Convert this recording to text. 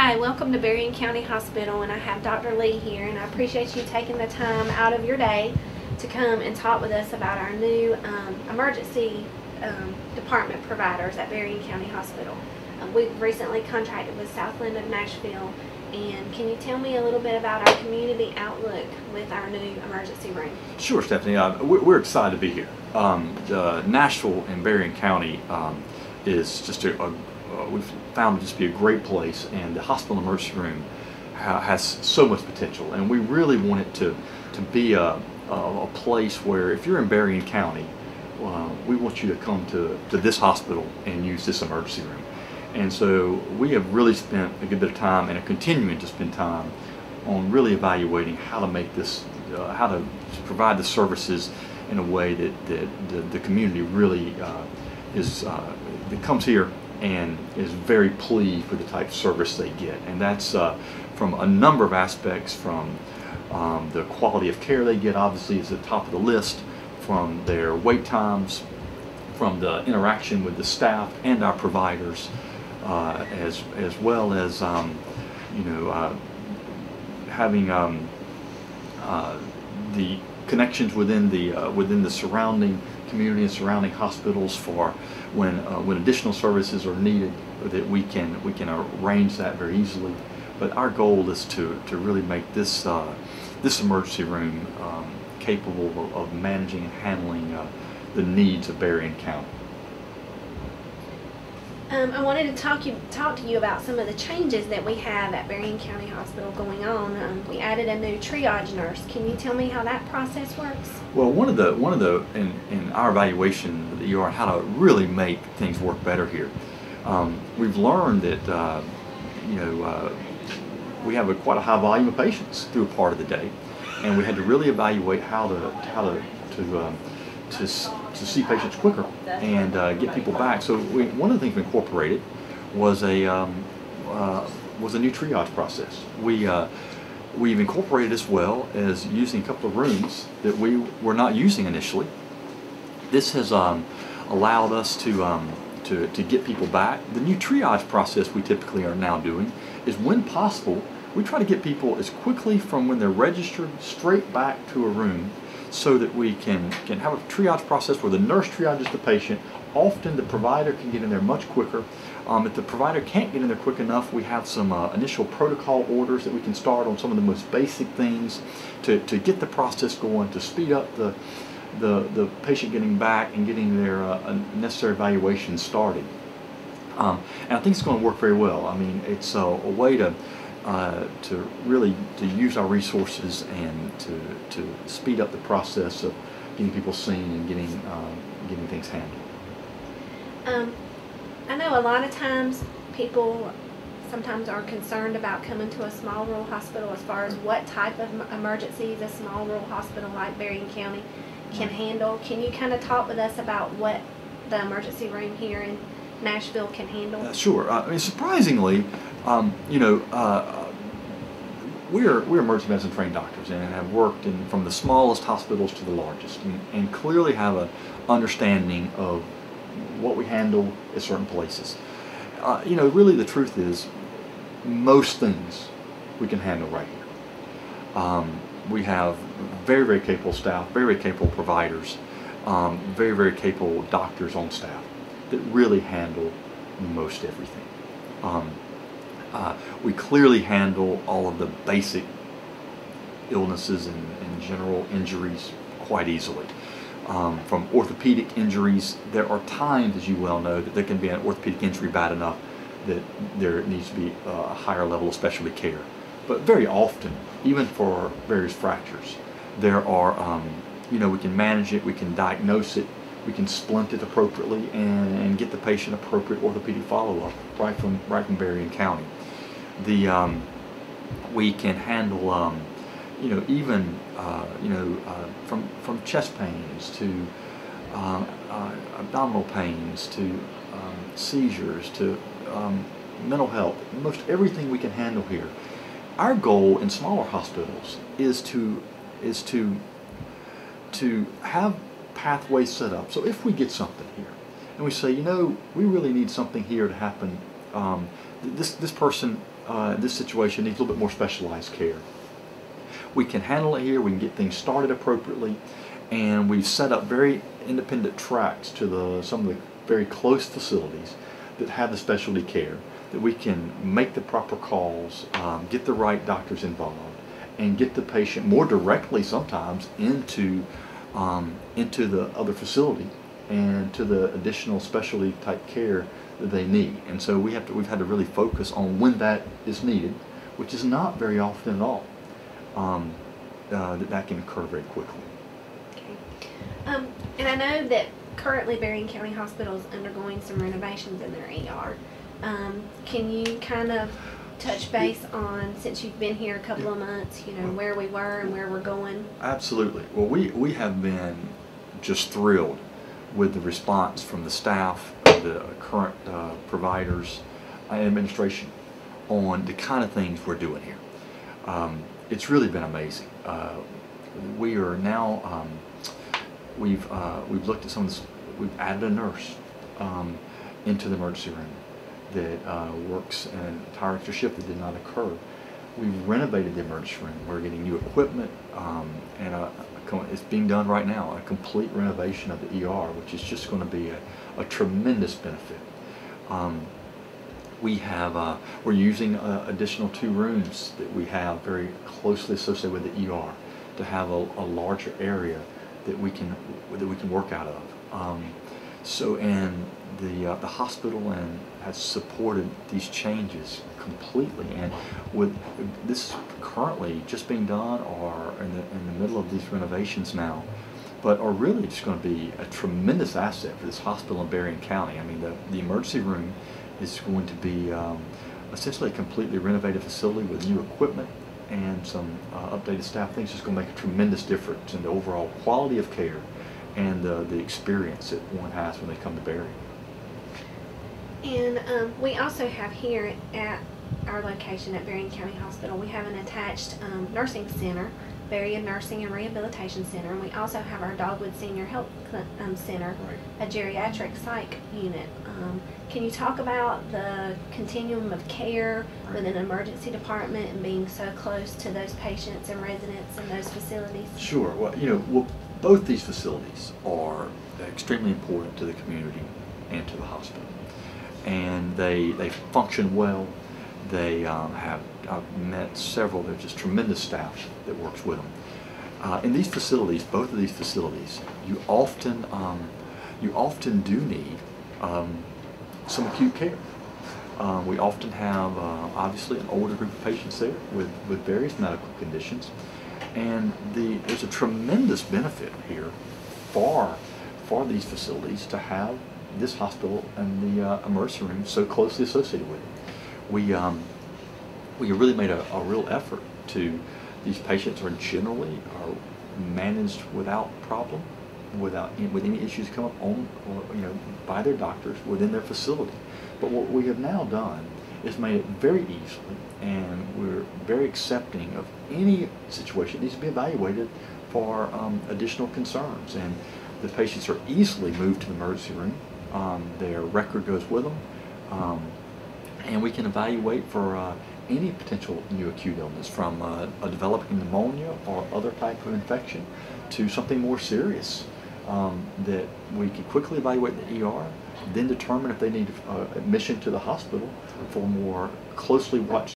Hi, welcome to Berrien County Hospital, and I have Dr. Lee here, and I appreciate you taking the time out of your day to come and talk with us about our new emergency department providers at Berrien County Hospital. We've recently contracted with Southland of Nashville, and can you tell me a little bit about our community outlook with our new emergency room? Sure, Stephanie. We're excited to be here. Nashville and Berrien County is just we've found it just to be a great place, and the hospital emergency room has so much potential, and we really want it to be a place where if you're in Berrien County, we want you to come to this hospital and use this emergency room. And so we have really spent a good bit of time and are continuing to spend time on really evaluating how to make this, how to provide the services in a way that the community really that comes here and is very pleased with the type of service they get. And that's from a number of aspects, from the quality of care they get, obviously is at the top of the list, from their wait times, from the interaction with the staff and our providers, as well as having the connections within the surrounding community and surrounding hospitals for when additional services are needed, that we can arrange that very easily. But our goal is to really make this emergency room capable of managing and handling the needs of Berrien County. I wanted to talk to you about some of the changes that we have at Berrien County Hospital going on. We added a new triage nurse. Can you tell me how that process works? Well, one of the in our evaluation of the ER, how to really make things work better here, we've learned that we have quite a high volume of patients through a part of the day, and we had to really evaluate how to see patients quicker and get people back. So one of the things we incorporated was a new triage process. We've incorporated, as well as using a couple of rooms that we were not using initially. This has allowed us to get people back. The new triage process we typically are now doing is, when possible, we try to get people as quickly from when they're registered straight back to a room, so that we can have a triage process where the nurse triages the patient. Often the provider can get in there much quicker. If the provider can't get in there quick enough, we have some initial protocol orders that we can start on some of the most basic things to get the process going, to speed up the patient getting back and getting their necessary evaluation started. And I think it's going to work very well. I mean, it's a way to really use our resources and to speed up the process of getting people seen and getting things handled. I know a lot of times people sometimes are concerned about coming to a small rural hospital as far as what type of emergencies a small rural hospital like Berrien County can handle. Can you kind of talk with us about what the emergency room here in Nashville can handle? Sure. I mean, surprisingly, we're emergency medicine trained doctors and have worked from the smallest hospitals to the largest, and clearly have an understanding of what we handle at certain places. Really the truth is, most things we can handle right here. We have very, very capable staff, very, very capable providers, very, very capable doctors on staff that really handle most everything. We clearly handle all of the basic illnesses and general injuries quite easily. From orthopedic injuries, there are times, as you well know, that there can be an orthopedic injury bad enough that there needs to be a higher level of specialty care. But very often, even for various fractures, there are, we can manage it, we can diagnose it, we can splint it appropriately and get the patient appropriate orthopedic follow-up right from Berrien County. We can handle even from chest pains to abdominal pains to seizures to mental health. Most everything we can handle here. Our goal in smaller hospitals is to have pathways set up. So if we get something here and we say, we really need something here to happen, this person this situation needs a little bit more specialized care. We can handle it here, we can get things started appropriately, and we've set up very independent tracks to some of the very close facilities that have the specialty care, that we can make the proper calls, get the right doctors involved, and get the patient more directly sometimes into the other facility and to the additional specialty type care that they need. And so we've had to really focus on when that is needed, which is not very often at all. That can occur very quickly. Okay. And I know that currently Berrien County Hospital is undergoing some renovations in their ER. Can you kind of touch base on, since you've been here a couple of months, where we were and where we're going? Absolutely. Well, we have been just thrilled with the response from the staff, the current providers, and administration on the kind of things we're doing here. It's really been amazing. We are now we've looked at some of this. We've added a nurse into the emergency room that works an entire extra shift that did not occur. We've renovated the emergency room. We're getting new equipment, and it's being done right now, a complete renovation of the ER, which is just going to be a tremendous benefit. We're using additional 2 rooms that we have very closely associated with the ER to have a larger area that we can work out of. And the hospital has supported these changes completely, and with this currently just being done or in the middle of these renovations now, but are really just going to be a tremendous asset for this hospital in Berrien County. I mean, the emergency room is going to be essentially a completely renovated facility with new equipment and some updated staff. I think it's just going to make a tremendous difference in the overall quality of care and the experience that one has when they come to Berrien. And we also have here at our location at Berrien County Hospital, we have an attached nursing center, Berrien Nursing and Rehabilitation Center, and we also have our Dogwood Senior Health Center, a geriatric psych unit. Can you talk about the continuum of care with an emergency department and being so close to those patients and residents in those facilities? Sure. Well, both these facilities are extremely important to the community and to the hospital, and they function well. They have I've met several. They're just tremendous staff that works with them. In these facilities, both of these facilities, you often do need some acute care. We often have obviously an older group of patients there with various medical conditions, and there's a tremendous benefit here for these facilities to have this hospital and the emergency room so closely associated with it. We really made a real effort to. These patients are generally managed without problem, with any issues come up by their doctors within their facility. But what we have now done is made it very easily, and we're very accepting of any situation that needs to be evaluated for additional concerns. And the patients are easily moved to the emergency room. Their record goes with them, and we can evaluate for any potential new acute illness, from a developing pneumonia or other type of infection to something more serious, that we can quickly evaluate in the ER, then determine if they need admission to the hospital for more closely watched